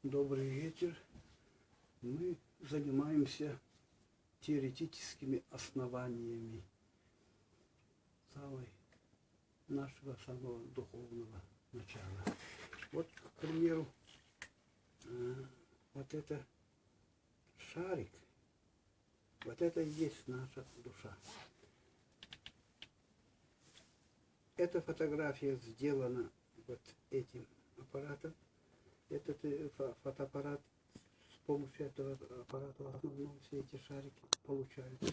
Добрый вечер. Мы занимаемся теоретическими основаниями нашего самого духовного начала. Вот, к примеру, вот это шарик, вот это и есть наша душа. Эта фотография сделана вот этим аппаратом. Этот фотоаппарат, с помощью этого аппарата в основном все эти шарики получаются.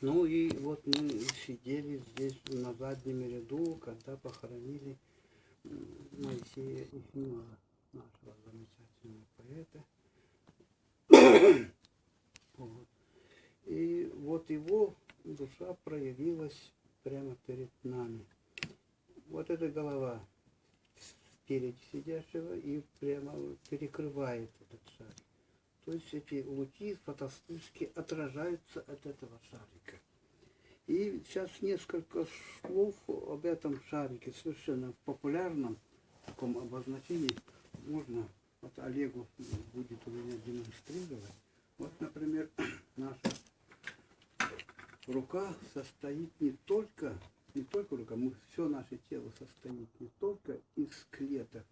Ну и вот мы сидели здесь на заднем ряду, когда похоронили Моисея Ефимова, нашего замечательного поэта. Вот. И вот его душа проявилась прямо перед нами. Вот эта голова спереди сидящего и прямо перекрывает этот шарик. То есть эти лучи фотостатически отражаются от этого шарика. И сейчас несколько слов об этом шарике, совершенно в популярном таком обозначении. Можно, вот Олегу будет у меня демонстрировать. Вот, например, наша рука состоит не только рука, все наше тело состоит не только из клеток,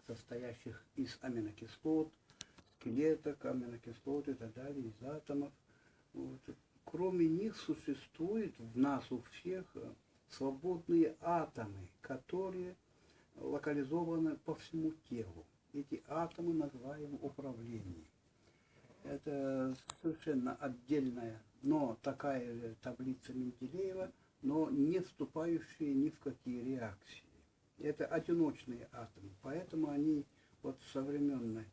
состоящих из аминокислот, клеток, аминокислот и так далее, из атомов. Вот. Кроме них существуют в нас у всех свободные атомы, которые локализованы по всему телу. Эти атомы называем управлением. Это совершенно отдельная, но такая же таблица Менделеева, но не вступающие ни в какие реакции. Это одиночные атомы, поэтому они вот в современной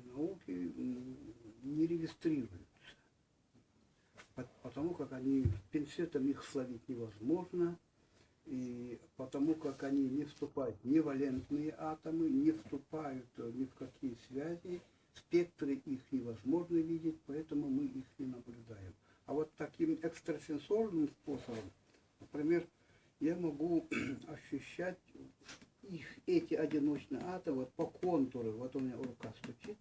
науке не регистрируются, потому как они, пинцетом их словить невозможно, и потому как они не вступают, не валентные атомы, не вступают ни в какие связи, спектры их невозможно видеть, поэтому мы их не наблюдаем. А вот таким экстрасенсорным способом, например, я могу ощущать эти одиночные атомы вот по контуру. Вот у меня рука стучит,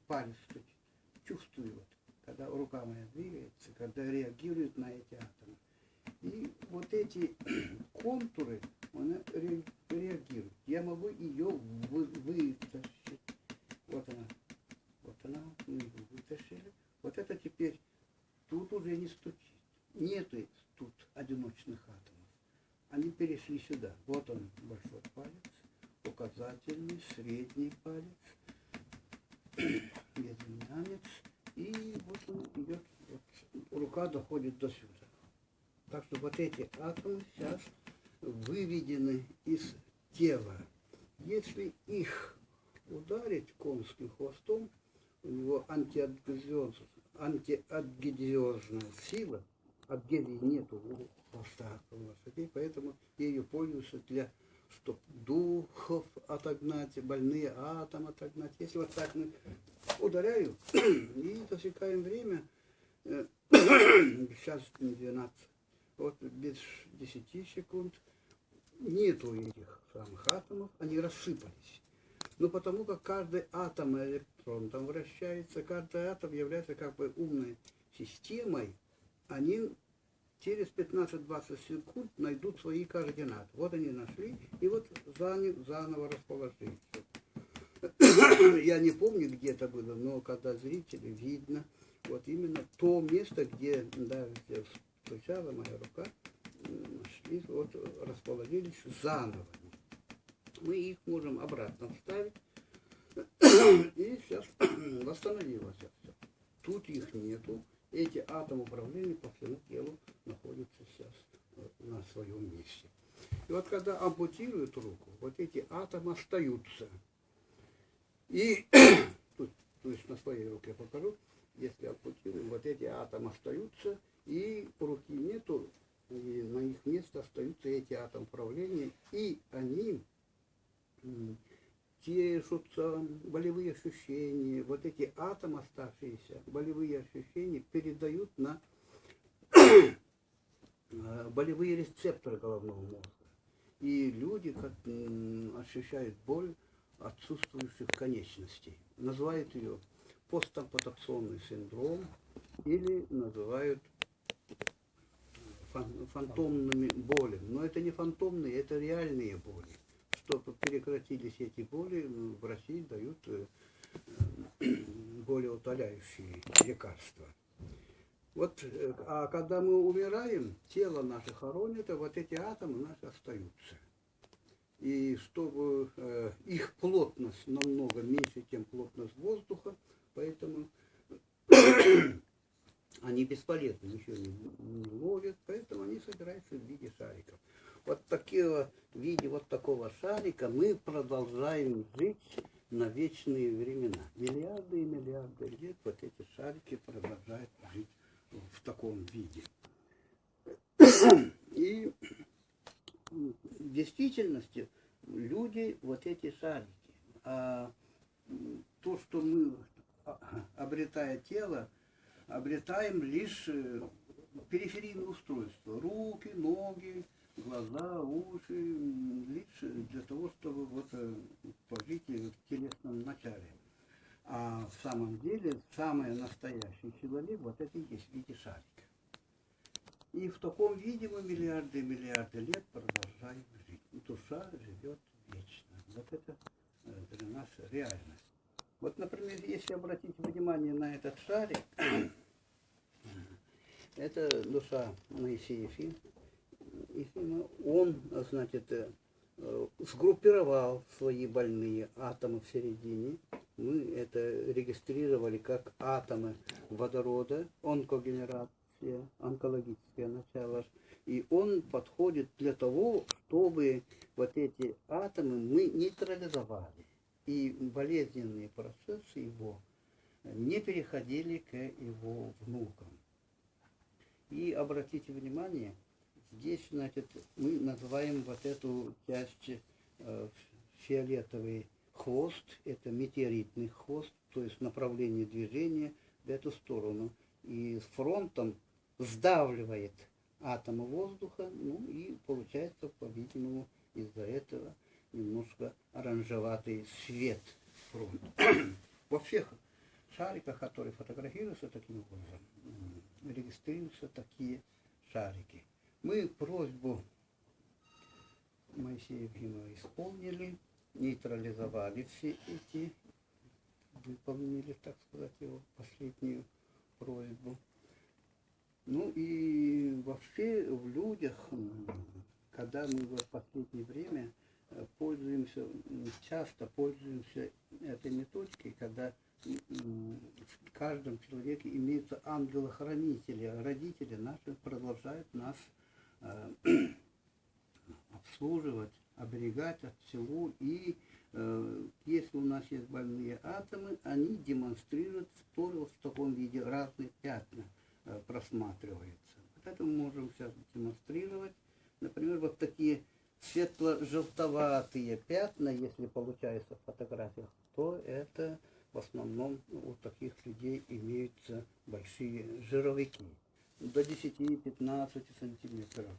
палец стучит. Чувствую, вот, когда рука моя двигается, когда реагирует на эти атомы. И вот эти контуры, она реагирует. Я могу ее вытащить. Вот она, мы ее вытащили. Вот это теперь тут уже не стучит. Нету тут одиночных атомов. Они перешли сюда. Вот он, большой палец, указательный, средний палец, безымянец. И вот он идет, вот, рука доходит до сюда. Так что вот эти атомы сейчас выведены из тела. Если их ударить конским хвостом, у него антиадгезиозная сила, адгезии нету у хвоста у лошадей, поэтому ею пользуются чтобы духов отогнать, больные атомы отогнать. Если вот так мы ударяю и засекаем время, сейчас 12, вот без 10 секунд нету этих самых атомов, они рассыпались. Но потому как каждый атом электрон там вращается, каждый атом является как бы умной системой, они через 15-20 секунд найдут свои координаты. Вот они нашли, и вот заново расположились. Я не помню, где это было, но когда зрители видно, вот именно то место, где стучала моя рука, нашли, вот расположились заново. Мы их можем обратно вставить, и сейчас восстановилось все. Тут их нету. Эти атомы управления по всему телу находятся сейчас на своем месте. И вот когда ампутируют руку, вот эти атомы остаются. И тут, то есть на своей руке я покажу, если ампутируем, вот эти атомы остаются, и руки нету, и на их место остаются эти атомы управления, и они тешутся, болевые ощущения, вот эти атомы оставшиеся, болевые ощущения передают на болевые рецепторы головного мозга. И люди ощущают боль отсутствующих конечностей. Называют ее постампутационный синдром или называют фантомными болями. Но это не фантомные, это реальные боли. Чтобы прекратились эти боли, врачи дают болеутоляющие лекарства. Вот, а когда мы умираем, тело наше хоронит, а вот эти атомы наши остаются. И чтобы их плотность намного меньше, чем плотность воздуха, поэтому они бесполезны, ничего не ловят, поэтому они собираются в виде шариков. Вот в виде вот такого шарика мы продолжаем жить на вечные времена. Миллиарды и миллиарды лет вот эти шарики продолжают жить в таком виде. И в действительности люди вот эти шарики. А то, что мы, обретая тело, обретаем лишь периферийные устройства. Руки, ноги, глаза, уши, лишь для того, чтобы вот пожить в телесном начале. А в самом деле, самый настоящий человек, вот это и есть в виде шарика. И в таком виде мы миллиарды и миллиарды лет продолжаем жить. Душа живет вечно. Вот это для нас реальность. Вот, например, если обратить внимание на этот шарик, это душа Моисея Ефима. Он, значит, сгруппировал свои больные атомы в середине. Мы это регистрировали как атомы водорода, онкогенерация, онкологическое начало. И он подходит для того, чтобы вот эти атомы мы нейтрализовали. И болезненные процессы его не переходили к его внукам. И обратите внимание, здесь, значит, мы называем вот эту часть фиолетовый хвост, это метеоритный хвост, то есть направление движения в эту сторону. И с фронтом сдавливает атомы воздуха, ну и получается, по-видимому, из-за этого немножко оранжеватый свет фронта. Во всех шариках, которые фотографируются таким образом, регистрируются такие шарики. Мы просьбу Моисея Ефимова исполнили, нейтрализовали все эти, выполнили, так сказать, его последнюю просьбу. Ну и вообще в людях, когда мы в последнее время часто пользуемся этой методикой, когда в каждом человеке имеются ангелы-хранители, родители наши продолжают нас обслуживать, оберегать от всего. И если у нас есть больные атомы, они демонстрируют в таком виде разные пятна просматриваются. Вот это мы можем сейчас демонстрировать. Например, вот такие светло-желтоватые пятна, если получается в фотографиях, то это в основном у таких людей имеются большие жировики. До 10-15 сантиметров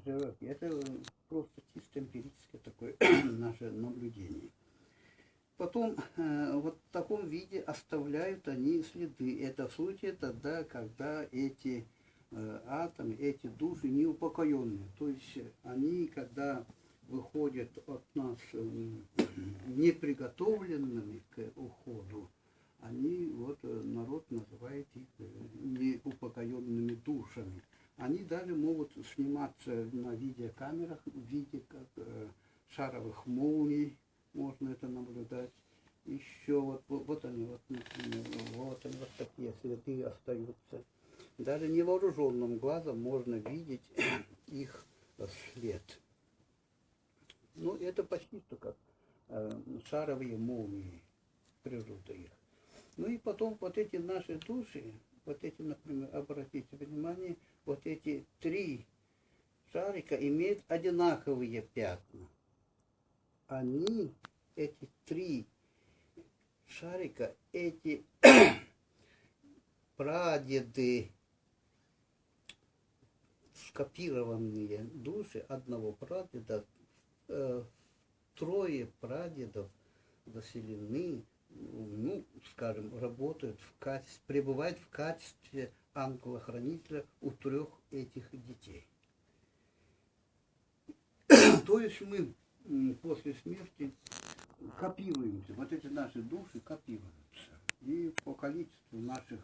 жировики. Это просто чисто эмпирическое такое наше наблюдение. Потом вот в таком виде оставляют они следы. Это в случае тогда, когда эти атомы, эти души неупокоенные. То есть они, когда выходят от нас неприготовленными к уходу, они, вот народ называет их неупокоенными душами. Они даже могут сниматься на видеокамерах в виде как шаровых молний, можно это наблюдать. Еще вот они, например, вот такие следы остаются. Даже невооруженным глазом можно видеть их след. Ну, это почти что как шаровые молнии, природа их. Ну и потом вот эти наши души, вот эти, например, обратите внимание, вот эти 3 шарика имеют одинаковые пятна. Они, эти 3 шарика, эти прадеды скопированные души одного прадеда, трое прадедов заселены, ну, скажем, работают пребывают в качестве ангела-хранителя у трех этих детей. То есть мы после смерти копируемся, вот эти наши души копируются. И по количеству наших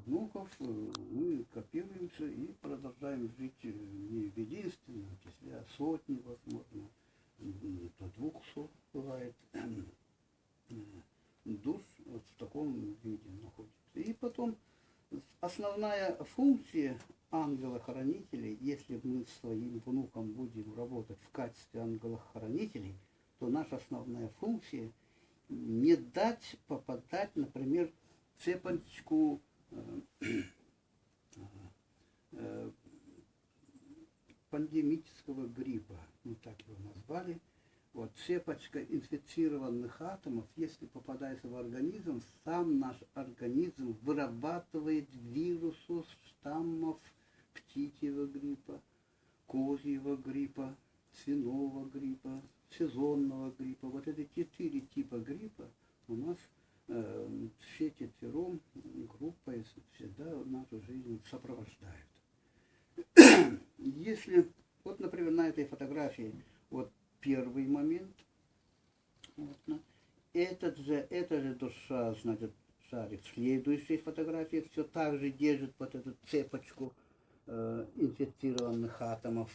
внуков мы копируемся и продолжаем жить не в единственном числе, а сотни, возможно, до 200 бывает душ вот в таком виде находится. И потом основная функция ангела-хранителей, если мы своим внукам будем работать в качестве ангелов-хранителей, то наша основная функция не дать попадать, например, в цепочку пандемического гриппа, мы так его назвали. Вот цепочка инфицированных атомов, если попадается в организм, сам наш организм вырабатывает вирусов, штаммов птичьего гриппа, козьего гриппа, свиного гриппа, сезонного гриппа. Вот это 4 типа гриппа у нас все четвером группой всегда нашу жизнь сопровождают. Если, вот, например, на этой фотографии, вот первый момент, вот, эта же душа, значит, шарик в следующей фотографии все так же держит вот эту цепочку инфицированных атомов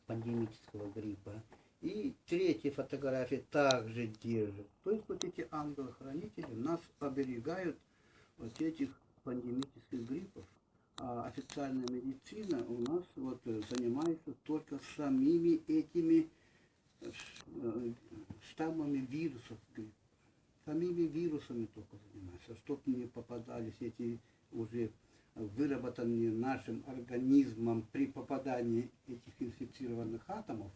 пандемического гриппа. И третья фотография также держит. То есть вот эти ангелы-хранители нас оберегают от этих пандемических гриппов. А официальная медицина у нас вот занимается только самими этими штаммами вирусов гриппа. Самими вирусами только занимается, чтобы не попадались эти уже выработанные нашим организмом при попадании этих инфицированных атомов.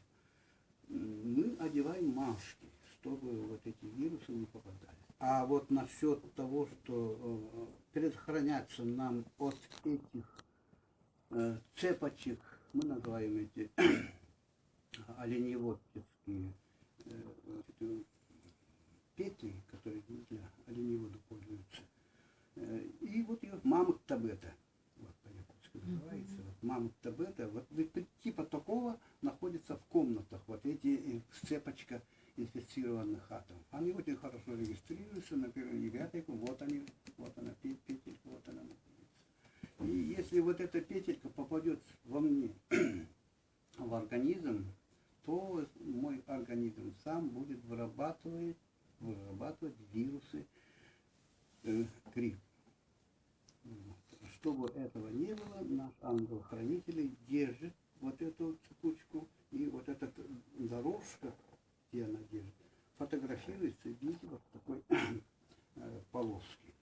Мы одеваем маски, чтобы вот эти вирусы не попадали. А вот насчет того, что предохраняться нам от этих цепочек, мы называем эти оленеводческие петли, которые для оленевода пользуются. И вот ее мамок табета, вот по-якутски называется, вот мамок табета, вот типа такого находится в комнатах, вот эти цепочка инфицированных атомов. Они очень хорошо регистрируются на первой пятельку, вот она петелька, вот она находится. И если вот эта петелька попадет во мне в организм, то мой организм сам будет вырабатывать вирусы грипп. Чтобы этого не было, наш ангел-хранитель держит вот эту цепочку, и вот эта дорожка, где она держит, фотографируется в виде вот такой полоски.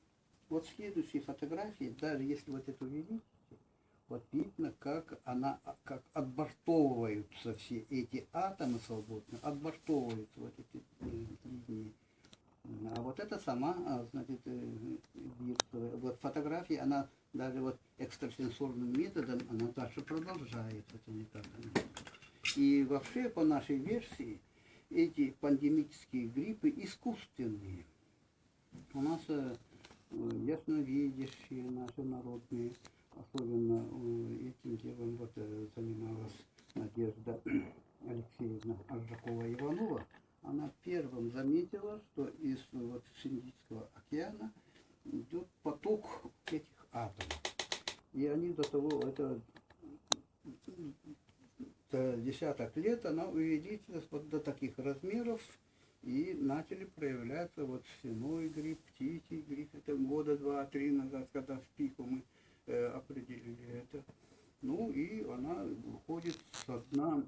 Вот в следующей фотографии, даже если вот эту видите, вот видно, как отбортовываются все эти атомы свободно, отбортовываются вот эти линии. А вот это сама, значит, вот фотография, она даже вот экстрасенсорным методом, она дальше продолжает. Это не так. И вообще, по нашей версии, эти пандемические гриппы искусственные. У нас ясновидящие наши народные, особенно этим делом вот занималась Надежда Алексеевна Аржакова-Иванова. Она первым заметила, что из вот Индийского океана идет поток этих атомов. И они до того, это десяток лет, она увеличилась вот до таких размеров, и начали проявляться вот свиной грипп, птичий грипп. Это года 2-3 назад, когда в пику мы определили это. Ну и она уходит со дна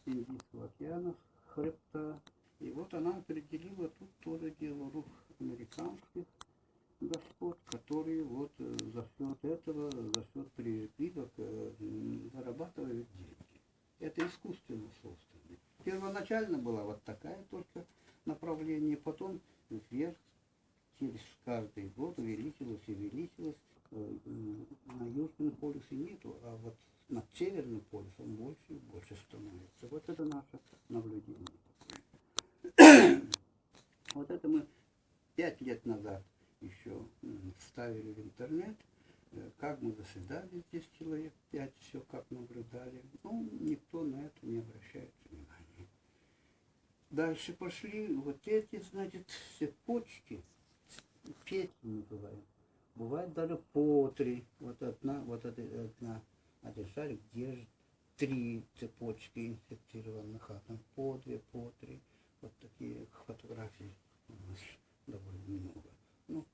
Индийского океана, с хребта. И вот она определила тут тоже дело рук американских господ, которые вот за счет этого, за счет припиток зарабатывают деньги. Это искусственно созданное. Первоначально была вот такая только направление, потом вверх через каждый год увеличилось и увеличилось. на Южном полюсе нету, а вот над Северным полюсом больше и больше становится. Вот это наше наблюдение. Вот это мы 5 лет назад еще вставили в интернет, как мы заседали здесь человек 5, все как наблюдали. Ну, никто на это не обращает внимания. Дальше пошли вот эти, значит, все почки, петли называем. Бывает даже по 3. Вот одна, один шарик держит 3 цепочки инфицированных атомов. По 2, по 3. Вот такие фотографии у нас довольно много. Ну,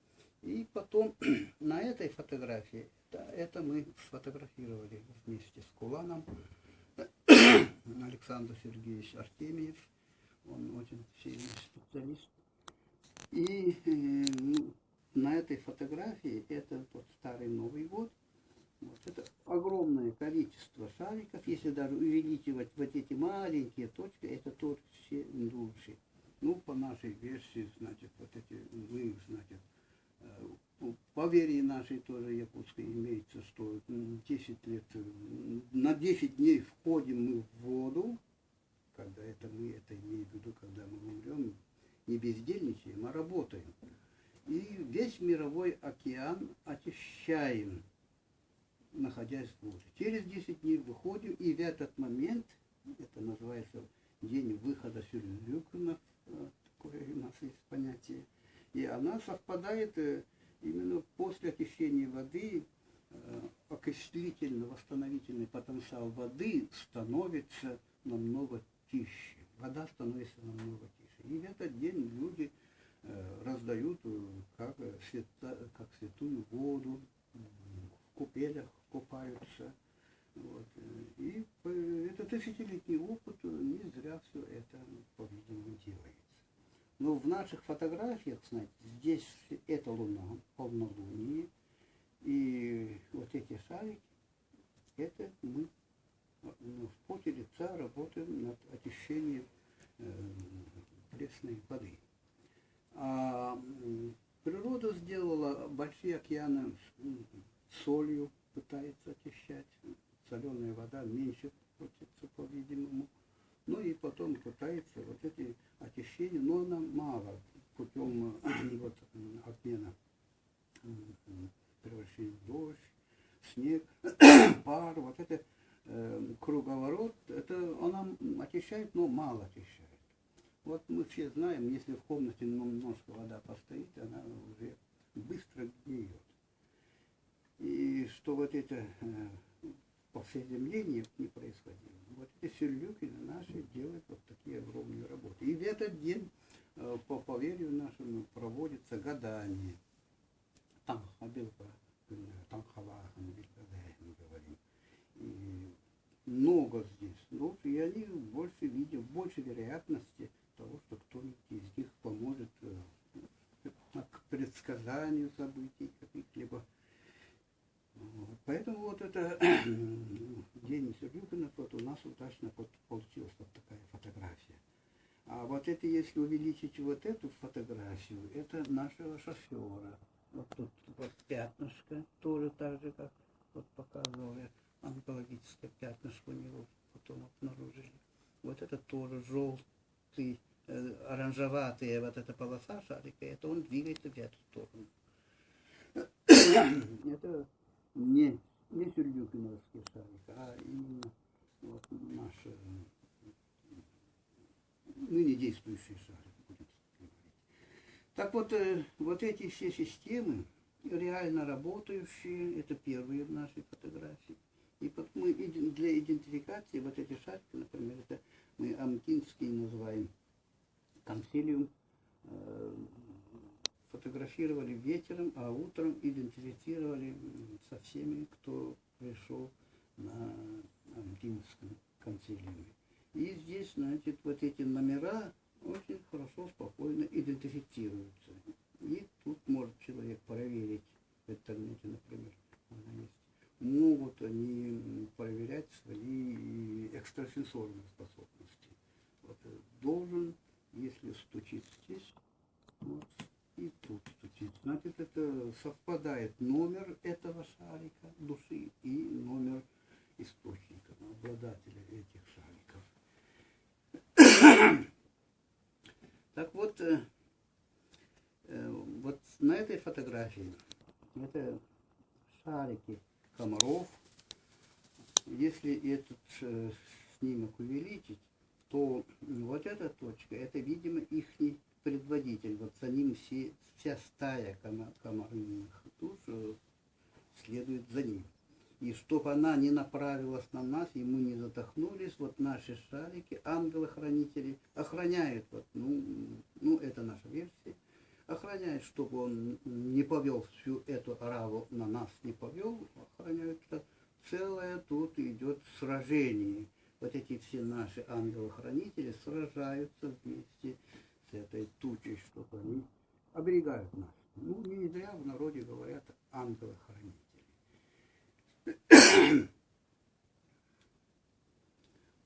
и потом на этой фотографии, это мы сфотографировали вместе с Куланом, Александр Сергеевич Артемьев, он очень сильный специалист. И на этой фотографии, это вот Старый Новый год, вот это огромное количество шариков, если даже увеличивать вот эти маленькие точки, это тоже все индульши. Ну, по нашей версии, значит, вот эти, мы, значит, по вере нашей тоже якутской имеется, что 10 лет, на 10 дней входим мы в воду, когда это мы, это имею в виду, когда мы умрем, не бездельничаем, а работаем. И весь мировой океан очищаем, находясь в воде. Через 10 дней выходим, и в этот момент, это называется день выхода Сюрюкина, такое у нас есть понятие, и она совпадает именно после очищения воды, окислительно-восстановительный потенциал воды становится намного тише. Вода становится намного тише. И в этот день люди раздают как святую воду, в купелях купаются. Вот. И это тысячелетний опыт, не зря все это, по-видимому, делается. Но в наших фотографиях, знаете, здесь это луна, полнолуние, и вот эти шарики, это мы в поте лица работаем над очищением пресной воды. А природа сделала большие океаны солью, пытается очищать. Соленая вода меньше хочется, по-видимому. Ну и потом пытается вот эти очищения, но она мало путем вот, обмена превращения в дождь, снег, пар, вот это круговорот, это она очищает, но мало очищает. Вот мы все знаем, если в комнате немножко вода постоит, она уже быстро гниет. И что вот это по всей земле не происходило. Вот эти сюрюкины наши делают вот такие огромные работы. И в этот день, по поверью нашему, проводится гадание. Танхабилка, Танхалаха, мы говорим. И много здесь. Ну, и они больше видят, больше вероятности того, что кто-нибудь из них поможет к предсказанию событий каких-либо. Поэтому вот это день Сюрюкина, вот у нас удачно получилась вот такая фотография. А вот это, если увеличить вот эту фотографию, это нашего шофера. Вот тут вот пятнышко, тоже так же, как вот показывали, онкологическое пятнышко у него потом обнаружили. Вот это тоже желтый, оранжеватая вот эта полоса шарика, это он двигается в эту сторону. Это не сюрюкиновский шарик, а именно вот наш ныне действующий шарик, будем говорить. Так вот, вот эти все системы, реально работающие, это первые в нашей фотографии. И мы для идентификации вот эти шарики, например, это мы амкинский называем консилиум, фотографировали вечером, а утром идентифицировали со всеми, кто пришел на Амкинском консилиуме. И здесь, значит, вот эти номера очень хорошо, спокойно идентифицируются. И тут может человек проверить в интернете, например, она есть. Могут они проверять свои экстрасенсорные способности. Вот, должен, если стучит здесь, вот, и тут стучит. изучить, значит, это совпадает номер этого шарика души и номер источника, обладателя этих шариков. Так вот, вот на этой фотографии это шарики комаров. Если этот снимок увеличить, то вот эта точка, это, видимо, их предводитель. Вот за ним вся стая комарных душ следует за ним. И чтобы она не направилась на нас, и мы не задохнулись, вот наши шарики, ангелы-хранители, охраняют, вот, ну это наша версия, охраняют, чтобы он не повел всю эту ораву на нас, не повел, охраняют. Целое тут идет сражение. Вот эти все наши ангелы-хранители сражаются вместе с этой тучей, чтобы они оберегают нас. Ну, не зря в народе говорят ангелы-хранители.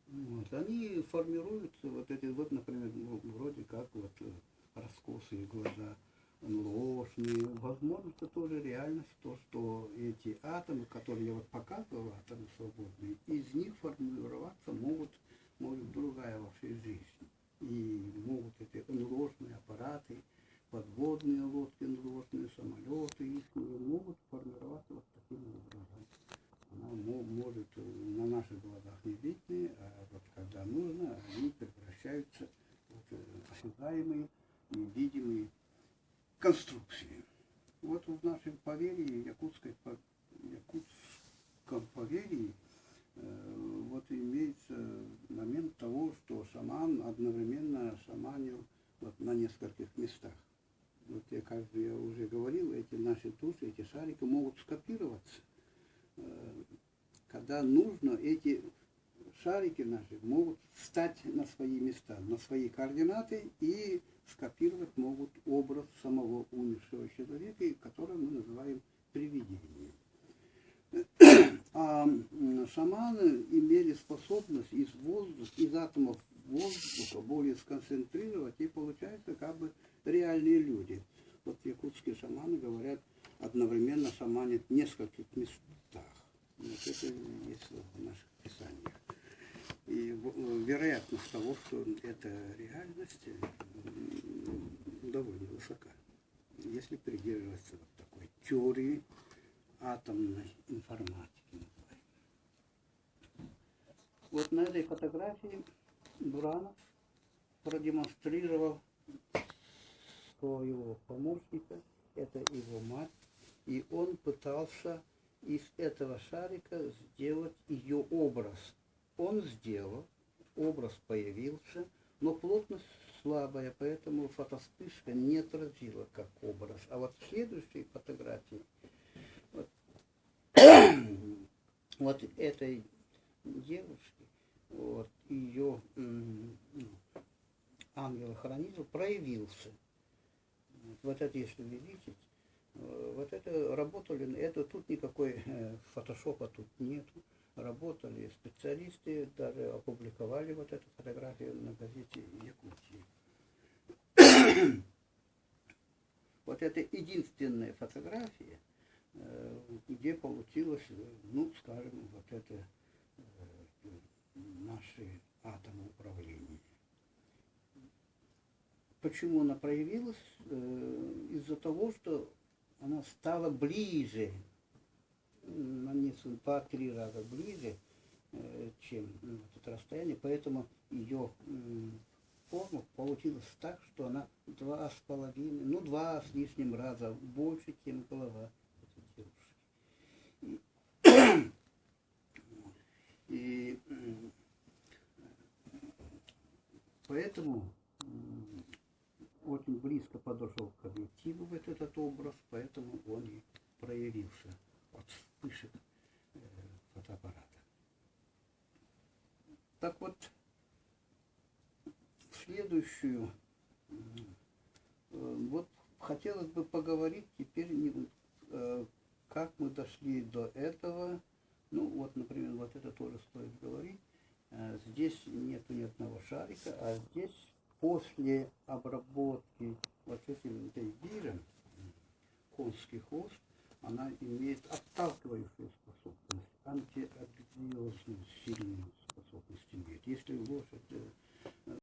Вот, они формируются, вот эти, вот, например, вроде как вот раскосые глаза, ложные. Возможно, это тоже реальность, то, что эти атомы, которые я вот показывал, атомы свободные, из них формироваться может другая вообще жизнь. И могут эти ложные аппараты, подводные лодки, ложные самолеты, их могут формироваться вот таким образом. Она может на наших глазах не видны, а вот когда нужно, они превращаются в осязаемые, невидимые конструкции. Вот в нашем поверье, якутском поверье, вот имеется момент того, что шаман одновременно шаманил вот на нескольких местах. Вот как я уже говорил, эти наши души, эти шарики могут скопироваться. Когда нужно, эти шарики наши могут встать на свои места, на свои координаты и скопировать могут образ самого умершего человека, который мы называем привидением. А шаманы имели способность из атомов воздуха более сконцентрировать, и получается как бы реальные люди. Вот якутские шаманы говорят, одновременно шаманят в нескольких местах. Вот это есть в наших писаниях. И вероятность того, что это реальность, довольно высока. Если придерживаться вот такой теории атомной информатики. Вот на этой фотографии Буранов продемонстрировал своего помощника, это его мать, и он пытался из этого шарика сделать ее образ. Он сделал, образ появился, но плотность слабая, поэтому фотоспышка не отразила как образ. А вот в следующей фотографии вот этой девушки, вот ее ангел-хранитель проявился. Вот это, если увеличить, вот это работали, это тут никакой фотошопа тут нету. Работали специалисты, даже опубликовали вот эту фотографию на газете Якутии. Вот это единственная фотография, где получилось, ну, скажем, вот это наши атомы управления. Почему она проявилась? Из-за того, что она стала ближе, на 2-3 раза ближе, чем это расстояние, поэтому ее форма получилась так, что она 2,5, ну 2 с лишним раза больше, чем голова этой девушки. И поэтому очень близко подошел к объективу вот этот образ, поэтому он и проявился от вспышек фотоаппарата. Так вот, следующую, вот хотелось бы поговорить теперь, как мы дошли до этого. Ну вот, например, вот это тоже стоит говорить. Здесь нету ни одного шарика, а здесь после обработки вот этим дейгиром, конский хвост, она имеет отталкивающую способность, антиагриозную сильную способность имеет. Если лошадь